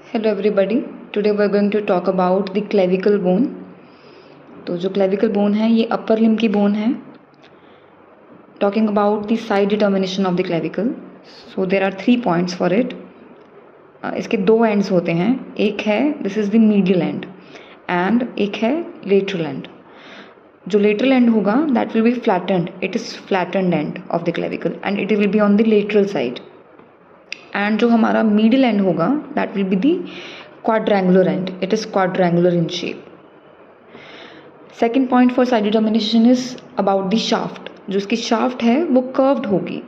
Hello everybody. Today we are going to talk about the clavicle bone. तो जो clavicle bone है ये upper limb की bone है. Talking about the side determination of the clavicle. So there are 3 points for it. इसके 2 ends होते हैं. एक है this is the medial end and एक है lateral end. जो lateral end होगा that will be flattened. It is flattened end of the clavicle and it will be on the lateral side. And जो हमारा मिडिल एंड होगा that will be the quadrangular end. It is quadrangular in shape. Second point for side determination is about the shaft. जो इसकी shaft है वो curved होगी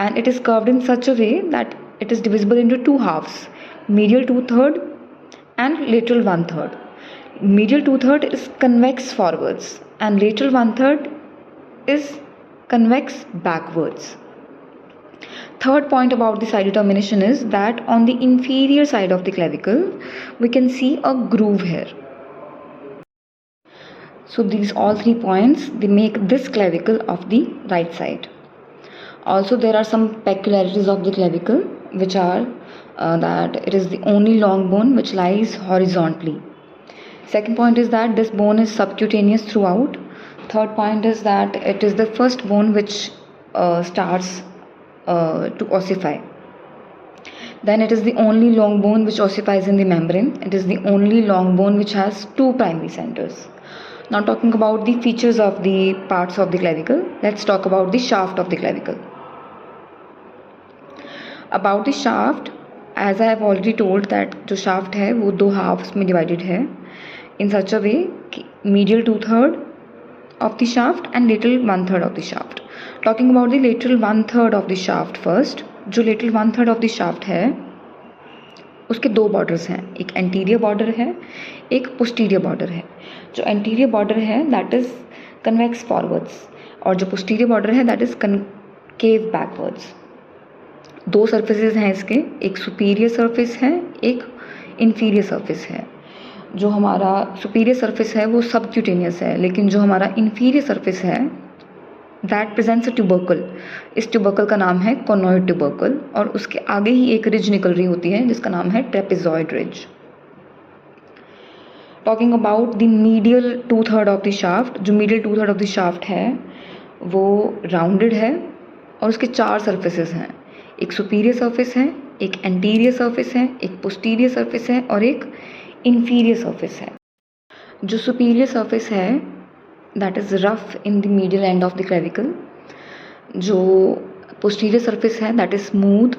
and it is curved in such a way that it is divisible into 2 halves, medial 2/3 and lateral 1/3. Medial 2/3 is convex forwards and lateral 1/3 is convex backwards. Third point about the side determination is that on the inferior side of the clavicle we can see a groove here. So these all 3 points they make this clavicle of the right side. Also there are some peculiarities of the clavicle which are that it is the only long bone which lies horizontally. Second point is that this bone is subcutaneous throughout. Third point is that it is the first bone which starts to ossify. Then it is the only long bone which ossifies in the membrane. It is the only long bone which has 2 primary centers. Now talking about the features of the parts of the clavicle, let's talk about the shaft of the clavicle. About the shaft, as I have already told that जो shaft है वो 2 halves में divided है in such a way medial 2/3 of the shaft and lateral 1/3 of the shaft. Talking about the lateral 1/3 of the shaft first. जो lateral 1/3 of the shaft है उसके 2 borders हैं. एक एंटीरियर बॉर्डर है, एक पोस्टीरियर बॉर्डर है. जो एंटीरियर बॉर्डर है दैट इज़ कन्वेक्स फॉरवर्ड्स और जो पोस्टीरियर बॉर्डर है that is concave backwards. 2 surfaces हैं इसके. एक सुपीरियर सर्फेस है, एक इन्फीरियर सर्फेस है. जो हमारा सुपीरियर सर्फेस है वो सबक्यूटेनियस है, लेकिन जो हमारा इन्फीरियर सर्फेस है दैट प्रेजेंट्स अ ट्यूबरकल. इस ट्यूबरकल का नाम है कॉनॉइड ट्यूबरकल और उसके आगे ही एक रिज निकल रही होती है जिसका नाम है trapezoid ridge. Talking about the medial 2/3 of the shaft. जो मीडियल 2/3 ऑफ द शाफ्ट है वो राउंडेड है और उसके 4 सर्फेसेस हैं. एक सुपीरियर सर्फेस है, एक एंटीरियर सर्फेस है, एक पोस्टीरियर सर्फेस है और एक इन्फीरियर सर्फेस है. जो सुपीरियर सर्फेस है that is rough in the medial end of the clavicle. जो पोस्टीरियर सर्फेस है that is smooth,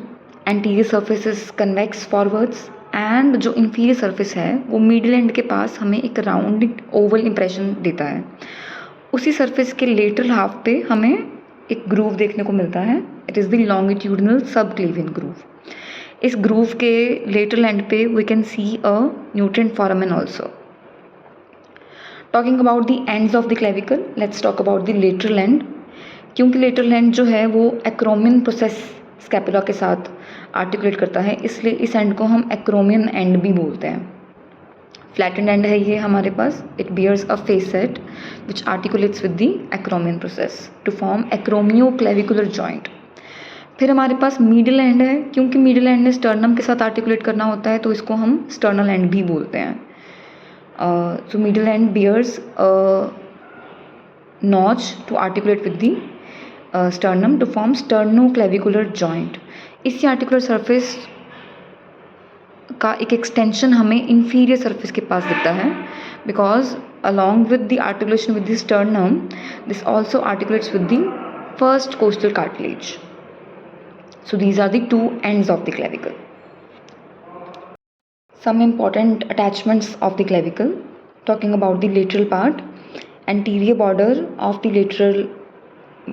anterior surface is convex forwards and जो इन्फीरियर सर्फेस है वो मिडिल एंड के पास हमें एक राउंड ओवल इंप्रेशन देता है. उसी सर्फेस के लेटरल हाफ पे हमें एक ग्रूव देखने को मिलता है. It is the longitudinal subclavian groove. इस ग्रूव के लेटरल एंड पे we can see a nutrient foramen also. Talking about the ends of the clavicle, let's talk about the lateral end. क्योंकि लेटरल एंड जो है वो acromion process scapula के साथ articulate करता है, इसलिए इस एंड को हम एक्रोमियन एंड भी बोलते हैं. फ्लैटेंड एंड है ये हमारे पास. It bears a facet which articulates with the acromion process to form acromio clavicular joint. फिर हमारे पास मिडिल एंड है. क्योंकि मिडिल एंड ने स्टर्नम के साथ आर्टिकुलेट करना होता है तो इसको हम स्टर्नल एंड भी बोलते हैं. So middle end bears a notch to articulate with the sternum to form sternoclavicular joint. इसी articular surface का एक extension हमें inferior surface के पास दिखता है because along with the articulation with the sternum this also articulates with the first costal cartilage. So these are the 2 ends of the clavicle. Some important attachments of the clavicle. Talking about the lateral part, anterior border of the lateral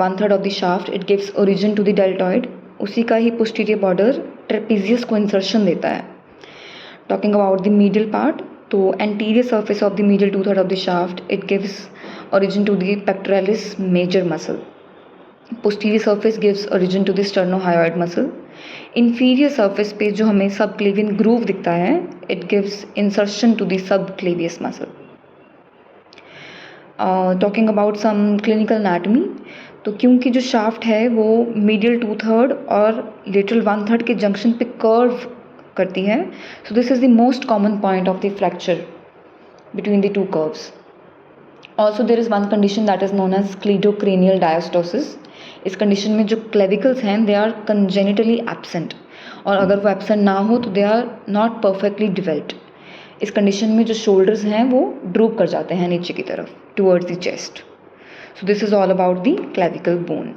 1/3 of the shaft it gives origin to the deltoid. उसी का ही posterior border trapezius को insertion देता है. Talking about the medial part, तो anterior surface of the medial 2/3 of the shaft it gives origin to the pectoralis major muscle. Posterior surface gives origin to the sternohyoid muscle. Inferior surface पे जो हमें subclavian groove दिखता है it gives insertion to the subclavius muscle. Talking about some clinical anatomy, तो क्योंकि जो shaft है वो medial 2/3 और lateral 1/3 के जंक्शन पे कर्व करती है. So this is the most common point of the fracture between the two curves. Also there is one condition that is known as cleidocranial diastosis. इस कंडीशन में जो क्लेविकल्स हैं they are congenitally absent, और अगर वो absent ना हो तो they are not perfectly developed. इस कंडीशन में जो शोल्डर्स हैं वो ड्रूप कर जाते हैं नीचे की तरफ towards the chest. So this is all about the clavicle bone.